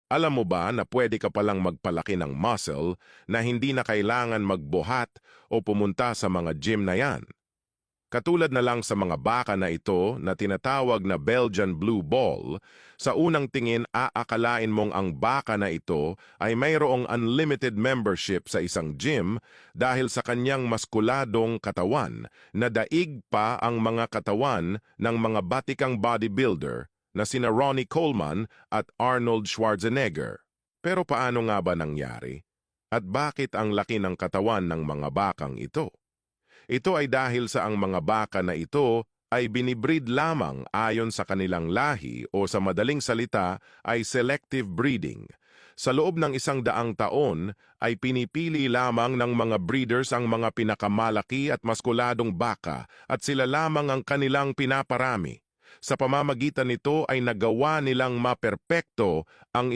Alam mo ba na pwede ka palang magpalaki ng muscle na hindi na kailangan magbuhat o pumunta sa mga gym na yan? Katulad na lang sa mga baka na ito na tinatawag na Belgian Blue Ball, sa unang tingin aakalain mong ang baka na ito ay mayroong unlimited membership sa isang gym dahil sa kanyang maskuladong katawan na daig pa ang mga katawan ng mga batikang bodybuilder na sina Ronnie Coleman at Arnold Schwarzenegger. Pero paano nga ba nangyari? At bakit ang laki ng katawan ng mga bakang ito? Ito ay dahil sa ang mga baka na ito ay binibreed lamang ayon sa kanilang lahi o sa madaling salita ay selective breeding. Sa loob ng 100 taon ay pinipili lamang ng mga breeders ang mga pinakamalaki at maskuladong baka at sila lamang ang kanilang pinaparami. Sa pamamagitan nito ay nagawa nilang maperpekto ang